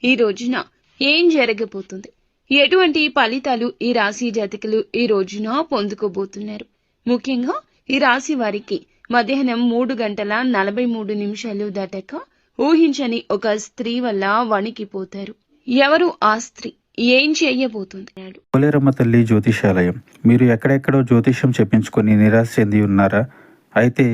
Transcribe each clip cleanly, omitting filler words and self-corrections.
ఈ రోజున ఏం జరగబోతుంది, ఎటువంటి ఫలితాలు ఈ రాశి జాతకులు ఈ రోజున పొందుకోబోతున్నారు. ముఖ్యంగా ఈ రాశి వారికి మధ్యాహ్నం 3:43 దాటాక ఊహించని ఒక స్త్రీ వల్ల వణికిపోతారు. ఎవరు ఆ స్త్రీ, ఏం చేయబోతుంది? పోలేరమ్మ తల్లి జ్యోతిషాలయం. మీరు ఎక్కడెక్కడో జ్యోతిష్యం చెప్పించుకొని నిరాశ చెంది ఉన్నారా? అయితే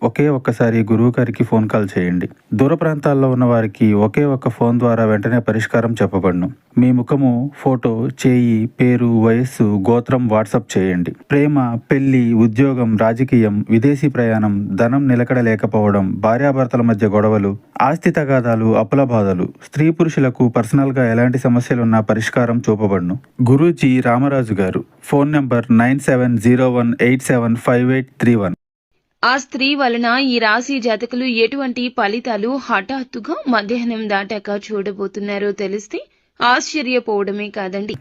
ఒక్కసారి గురువు గారికి ఫోన్ కాల్ చేయండి. దూర ప్రాంతాల్లో ఉన్న వారికి ఒకే ఒక్క ఫోన్ ద్వారా వెంటనే పరిష్కారం చెప్పబడును. మీ ముఖము, ఫోటో, చేయి, పేరు, వయస్సు, గోత్రం వాట్సాప్ చేయండి. ప్రేమ, పెళ్లి, ఉద్యోగం, రాజకీయం, విదేశీ ప్రయాణం, ధనం నిలకడ లేకపోవడం, భార్యాభర్తల మధ్య గొడవలు, ఆస్తి తగాదాలు, అప్పుల బాధలు, స్త్రీ పురుషులకు పర్సనల్ గా ఎలాంటి సమస్యలున్నా పరిష్కారం చూపబడును. గురూజీ రామరాజు గారు. Phone number 9701875831. ఆ స్త్రీ వలన ఈ రాశి జాతకులు ఎటువంటి ఫలితాలు హఠాత్తుగా మధ్యాహ్నం దాటాక చూడబోతున్నారో తెలిస్తే ఆశ్చర్యపోవడమే కాదండి.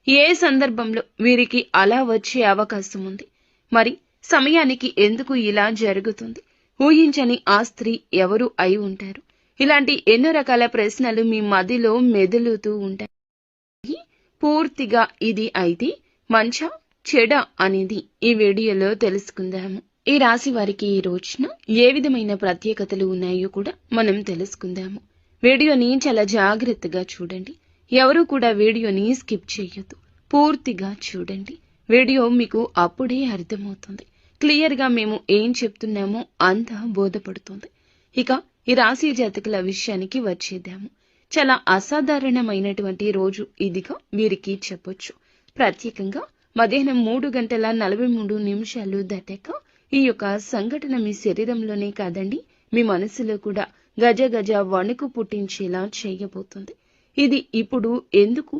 ఏ సందర్భంలో వీరికి అలా వచ్చే అవకాశం ఉంది, మరి సమయానికి ఎందుకు ఇలా జరుగుతుంది, ఊహించని ఆ స్త్రీ ఎవరు అయి ఉంటారు? ఇలాంటి ఎన్నో రకాల ప్రశ్నలు మీ మదిలో మెదులుతూ ఉంటాయి. పూర్తిగా ఇది అయితే మంచా చెడా అనేది ఈ వీడియోలో తెలుసుకుందాము. ఈ రాశి వారికి ఈ రోజున ఏ విధమైన ప్రత్యేకతలు ఉన్నాయో కూడా మనం తెలుసుకుందాము. వీడియోని చాలా జాగ్రత్తగా చూడండి. ఎవరు కూడా వీడియోని స్కిప్ చేయొద్దు. పూర్తిగా చూడండి. వీడియో మీకు అప్పుడే అర్థమవుతుంది. క్లియర్గా మేము ఏం చెప్తున్నామో అంతా బోధపడుతుంది. ఇక ఈ రాశి జాతకుల విషయానికి వచ్చేద్దాము. చాలా అసాధారణమైనటువంటి రోజు ఇదిగా వీరికి చెప్పొచ్చు. ప్రత్యేకంగా మధ్యాహ్నం 3:43 దాటాక ఈ యొక్క సంఘటన మీ శరీరంలోనే కాదండి, మీ మనసులో కూడా గజ గజ వణుకు పుట్టించేలా చేయబోతుంది. ఇది ఇప్పుడు ఎందుకు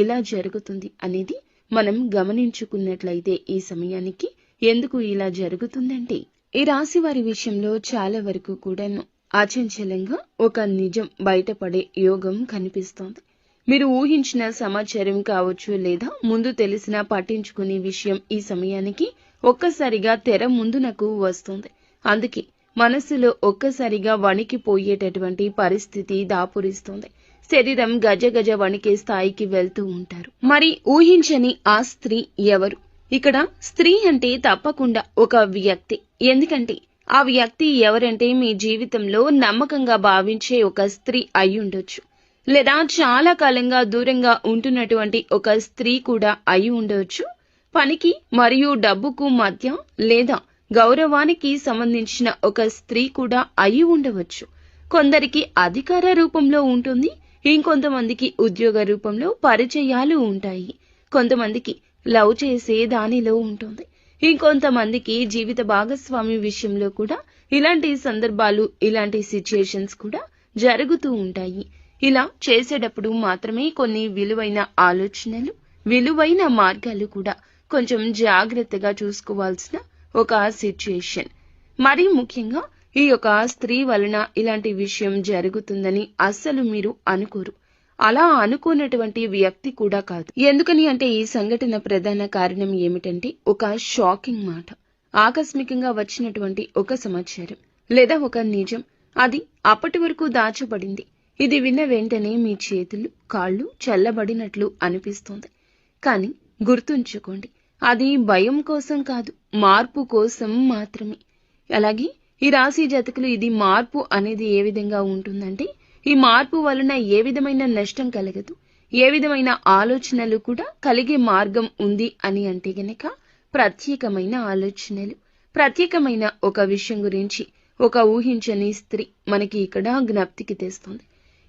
ఇలా జరుగుతుంది అనేది మనం గమనించుకున్నట్లయితే ఈ సమయానికి ఎందుకు ఇలా జరుగుతుందంటే, ఈ రాశి వారి విషయంలో చాలా వరకు కూడాను అచంచలంగా ఒక నిజం బయటపడే యోగం కనిపిస్తోంది. మీరు ఊహించిన సమాచారం కావచ్చు, లేదా ముందు తెలిసిన పట్టించుకునే విషయం ఈ సమయానికి ఒక్కసారిగా తెర ముందునకు వస్తుంది. అందుకే మనసులో ఒక్కసారిగా వణికిపోయేటటువంటి పరిస్థితి దాపురిస్తుంది. శరీరం గజ గజ వణికే స్థాయికి వెళ్తూ ఉంటారు. మరి ఊహించని ఆ స్త్రీ ఎవరు? ఇక్కడ స్త్రీ అంటే తప్పకుండా ఒక వ్యక్తి. ఎందుకంటే ఆ వ్యక్తి ఎవరంటే మీ జీవితంలో నమ్మకంగా భావించే ఒక స్త్రీ అయి ఉండొచ్చు, లేదా చాలా కాలంగా దూరంగా ఉంటున్నటువంటి ఒక స్త్రీ కూడా అయి ఉండవచ్చు. పనికి మరియు డబ్బుకు మధ్య లేదా గౌరవానికి సంబంధించిన ఒక స్త్రీ కూడా అయి ఉండవచ్చు. కొందరికి అధికార రూపంలో ఉంటుంది, ఇంకొంతమందికి ఉద్యోగ రూపంలో పరిచయాలు ఉంటాయి. కొంతమందికి లవ్ చేసే దానిలో ఉంటుంది, ఇంకొంతమందికి జీవిత భాగస్వామి విషయంలో కూడా ఇలాంటి సందర్భాలు, ఇలాంటి సిచ్యుయేషన్స్ కూడా జరుగుతూ ఉంటాయి. ఇలా చేసేటప్పుడు మాత్రమే కొన్ని విలువైన ఆలోచనలు, విలువైన మార్గాలు కూడా కొంచెం జాగ్రత్తగా చూసుకోవాల్సిన ఒక సిచ్యుయేషన్. మరీ ముఖ్యంగా ఈ యొక్క స్త్రీ వలన ఇలాంటి విషయం జరుగుతుందని అస్సలు మీరు అనుకోరు. అలా అనుకున్నటువంటి వ్యక్తి కూడా కాదు. ఎందుకని అంటే ఈ సంఘటన ప్రధాన కారణం ఏమిటంటే ఒక షాకింగ్ మాట, ఆకస్మికంగా వచ్చినటువంటి ఒక సమాచారం లేదా ఒక నిజం. అది అప్పటి వరకు దాచబడింది. ఇది విన్న వెంటనే మీ చేతులు, కాళ్ళు చల్లబడినట్లు అనిపిస్తుంది. కానీ గుర్తుంచుకోండి, అది భయం కోసం కాదు, మార్పు కోసం మాత్రమే. అలాగే ఈ రాశి జాతకులు ఇది మార్పు అనేది ఏ విధంగా ఉంటుందంటే, ఈ మార్పు వలన ఏ విధమైన నష్టం కలగదు, ఏ విధమైన ఆలోచనలు కూడా కలిగే మార్గం ఉంది అని అంటే గనక ప్రత్యేకమైన ఆలోచనలు, ప్రత్యేకమైన ఒక విషయం గురించి ఒక ఊహించని స్త్రీ మనకి ఇక్కడ జ్ఞప్తికి తెస్తుంది.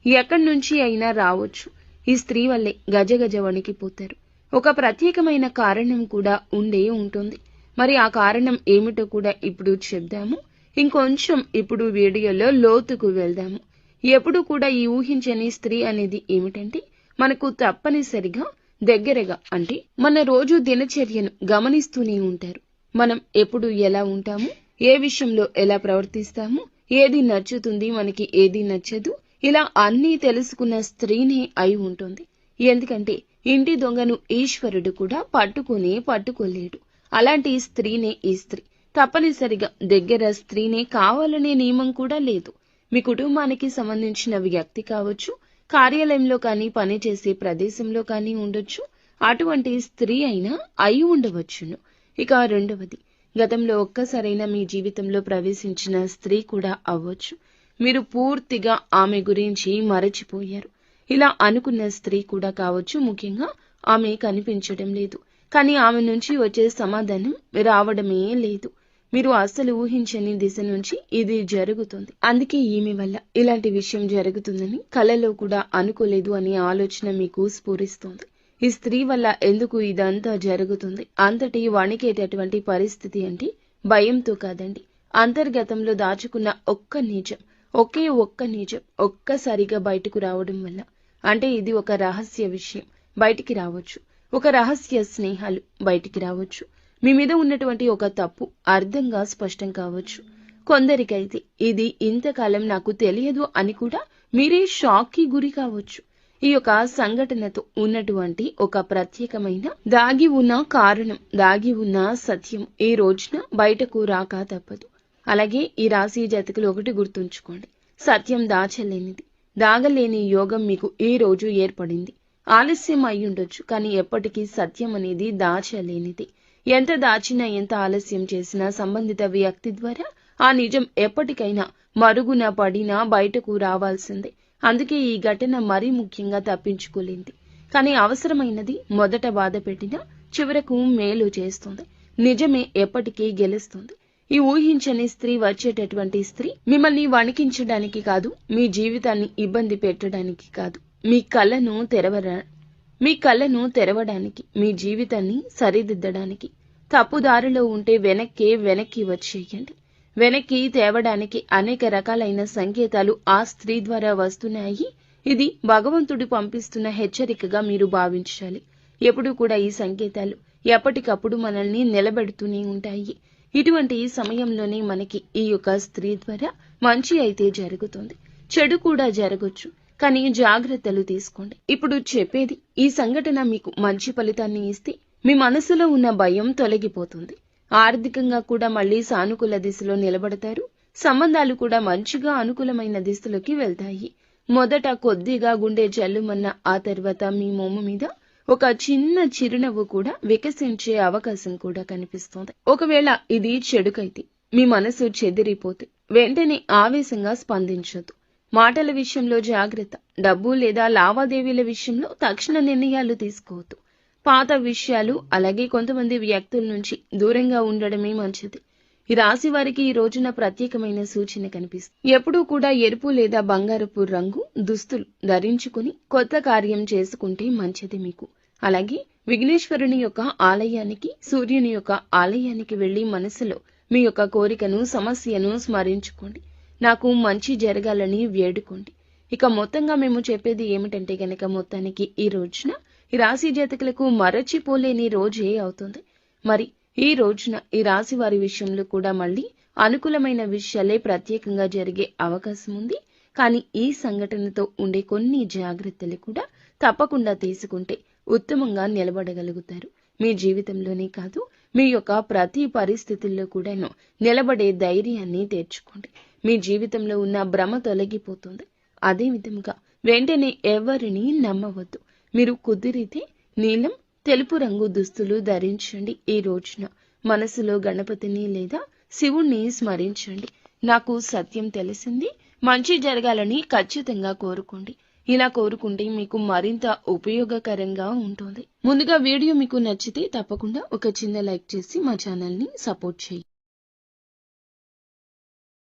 ఎక్కడి నుంచి అయినా రావచ్చు. ఈ స్త్రీ వల్లే గజ గజ వణికిపోతారు. ఒక ప్రత్యేకమైన కారణం కూడా ఉండే ఉంటుంది. మరి ఆ కారణం ఏమిటో కూడా ఇప్పుడు చెప్దాము. ఇంకొంచెం ఇప్పుడు వీడియోలో లోతుకు వెళ్దాము. ఎప్పుడు కూడా ఈ ఊహించని స్త్రీ అనేది ఏమిటంటే, మనకు తప్పనిసరిగా దగ్గరగా అంటే మన రోజు దినచర్యను గమనిస్తూనే ఉంటారు. మనం ఎప్పుడు ఎలా ఉంటాము, ఏ విషయంలో ఎలా ప్రవర్తిస్తాము, ఏది నచ్చుతుంది, మనకి ఏది నచ్చదు, ఇలా అన్నీ తెలుసుకున్న స్త్రీనే అయి ఉంటుంది. ఎందుకంటే ఇంటి దొంగను ఈశ్వరుడు కూడా పట్టుకోలేడు. అలాంటి స్త్రీనే ఈ స్త్రీ. తప్పనిసరిగా దగ్గర స్త్రీనే కావాలనే నియమం కూడా లేదు. మీ కుటుంబానికి సంబంధించిన వ్యక్తి కావచ్చు, కార్యాలయంలో కానీ పనిచేసే ప్రదేశంలో కానీ ఉండొచ్చు. అటువంటి స్త్రీ అయినా అయి ఉండవచ్చును. ఇక రెండవది, గతంలో ఒక్కసారైనా మీ జీవితంలో ప్రవేశించిన స్త్రీ కూడా అవ్వచ్చు. మీరు పూర్తిగా ఆమె గురించి మరచిపోయారు. ఇలా అనుకున్న స్త్రీ కూడా కావచ్చు. ముఖ్యంగా ఆమె కనిపించడం లేదు, కానీ ఆమె నుంచి వచ్చే సమాధానం రావడమే లేదు. మీరు అస్సలు ఊహించని దిశ నుంచి ఇది జరుగుతుంది. అందుకే ఈమె వల్ల ఇలాంటి విషయం జరుగుతుందని కలలో కూడా అనుకోలేదు అనే ఆలోచన మీకు స్ఫురిస్తోంది. ఈ స్త్రీ వల్ల ఎందుకు ఇదంతా జరుగుతుంది? అంతటి వణికేటటువంటి పరిస్థితి అంటే భయంతో కాదండి, అంతర్గతంలో దాచుకున్న ఒక్క నిజం, ఒక్క నిజం ఒక్కసారిగా బయటకు రావడం వల్ల. అంటే ఇది ఒక రహస్య విషయం బయటికి రావచ్చు, ఒక రహస్య స్నేహాలు బయటికి రావచ్చు, మీ మీద ఉన్నటువంటి ఒక తప్పు అర్థంగా స్పష్టం కావచ్చు. కొందరికైతే ఇది ఇంతకాలం నాకు తెలియదు అని కూడా మీరే షాక్కి గురి కావచ్చు. ఈ యొక్క సంఘటనతో ఉన్నటువంటి ఒక ప్రత్యేకమైన దాగి ఉన్న కారణం, దాగి ఉన్న సత్యం ఈ రోజున బయటకు రాక తప్పదు. అలాగే ఈ రాశి జాతకులు ఒకటి గుర్తుంచుకోండి, సత్యం దాచలేనిది, దాగలేని యోగం మీకు ఈ రోజు ఏర్పడింది. ఆలస్యం అయి ఉండొచ్చు, కానీ ఎప్పటికీ సత్యం అనేది దాచలేనిది. ఎంత దాచినా, ఎంత ఆలస్యం చేసినా సంబంధిత వ్యక్తి ద్వారా ఆ నిజం ఎప్పటికైనా మరుగున పడినా బయటకు రావాల్సిందే. అందుకే ఈ ఘటన మరీ ముఖ్యంగా తప్పించుకోలేంది. కానీ అవసరమైనది మొదట బాధ పెట్టినా చివరకు మేలు చేస్తుంది. నిజమే ఎప్పటికీ గెలుస్తుంది. ఈ ఊహించని స్త్రీ వచ్చేటటువంటి స్త్రీ మిమ్మల్ని వణికించడానికి కాదు, మీ జీవితాన్ని ఇబ్బంది పెట్టడానికి కాదు, మీ కళ్ళను తెరవడానికి, మీ జీవితాన్ని సరిదిద్దడానికి. తప్పుదారిలో ఉంటే వెనక్కి వచ్చేయండి. వెనక్కి తేవడానికి అనేక రకాలైన సంకేతాలు ఆ స్త్రీ ద్వారా వస్తున్నాయి. ఇది భగవంతుడు పంపిస్తున్న హెచ్చరికగా మీరు భావించాలి. ఎప్పుడూ కూడా ఈ సంకేతాలు ఎప్పటికప్పుడు మనల్ని నిలబెడుతూనే ఉంటాయి. ఇటువంటి సమయంలోనే మనకి ఈ యొక్క స్త్రీ ద్వారా మంచి అయితే జరుగుతుంది, చెడు కూడా జరగొచ్చు. కానీ జాగ్రత్తలు తీసుకోండి. ఇప్పుడు చెప్పేది, ఈ సంఘటన మీకు మంచి ఫలితాన్ని ఇస్తే మీ మనసులో ఉన్న భయం తొలగిపోతుంది. ఆర్థికంగా కూడా మళ్ళీ సానుకూల దిశలో నిలబడతారు. సంబంధాలు కూడా మంచిగా అనుకూలమైన దిశలోకి వెళ్తాయి. మొదట కొద్దిగా గుండె జల్లుమన్న ఆ తర్వాత మీ మొమ్ము మీద ఒక చిన్న చిరునవ్వు కూడా వికసించే అవకాశం కూడా కనిపిస్తోంది. ఒకవేళ ఇది చెడుకైతే, మీ మనసు చెదిరిపోతే వెంటనే ఆవేశంగా స్పందించొద్దు. మాటల విషయంలో జాగ్రత్త. డబ్బు లేదా లావాదేవీల విషయంలో తక్షణ నిర్ణయాలు తీసుకోవద్దు. పాత విషయాలు అలాగే కొంతమంది వ్యక్తుల నుంచి దూరంగా ఉండడమే మంచిది. ఈ రాశి వారికి ఈ రోజున ప్రత్యేకమైన సూచన కనిపిస్తుంది. ఎప్పుడూ కూడా ఎరుపు లేదా బంగారపు రంగు దుస్తులు ధరించుకుని కొత్త కార్యం చేసుకుంటే మంచిది మీకు. అలాగే విఘ్నేశ్వరుని యొక్క ఆలయానికి, సూర్యుని యొక్క ఆలయానికి వెళ్లి మనసులో మీ యొక్క కోరికను, సమస్యను స్మరించుకోండి. నాకు మంచి జరగాలని వేడుకోండి. ఇక మొత్తంగా మేము చెప్పేది ఏమిటంటే గనక, మొత్తానికి ఈ రోజున ఈ రాశి జాతకులకు మరచిపోలేని రోజే అవుతుంది. మరి ఈ రోజున ఈ రాశి వారి విషయంలో కూడా మళ్ళీ అనుకూలమైన విషయాలే ప్రత్యేకంగా జరిగే అవకాశం ఉంది. కానీ ఈ సంఘటనతో ఉండే కొన్ని జాగ్రత్తలు కూడా తప్పకుండా తీసుకుంటే ఉత్తమంగా నిలబడగలుగుతారు. మీ జీవితంలోనే కాదు, మీ యొక్క ప్రతి పరిస్థితుల్లో కూడాను నిలబడే ధైర్యాన్ని తెచ్చుకోండి. మీ జీవితంలో ఉన్న భ్రమ తొలగిపోతుంది. అదే విధముగా వెంటనే ఎవరిని నమ్మవద్దు. మీరు కుదిరితే నీలం, తెలుపు రంగు దుస్తులు ధరించండి. ఈ రోజున మనసులో గణపతిని లేదా శివుణ్ణి స్మరించండి. నాకు సత్యం తెలిసింది, మంచి జరగాలని ఖచ్చితంగా కోరుకోండి. ఇలా కోరుకుంటే మీకు మరింత ఉపయోగకరంగా ఉంటుంది. ముందుగా వీడియో మీకు నచ్చితే తప్పకుండా ఒక చిన్న లైక్ చేసి మా ఛానల్ని సపోర్ట్ చేయండి.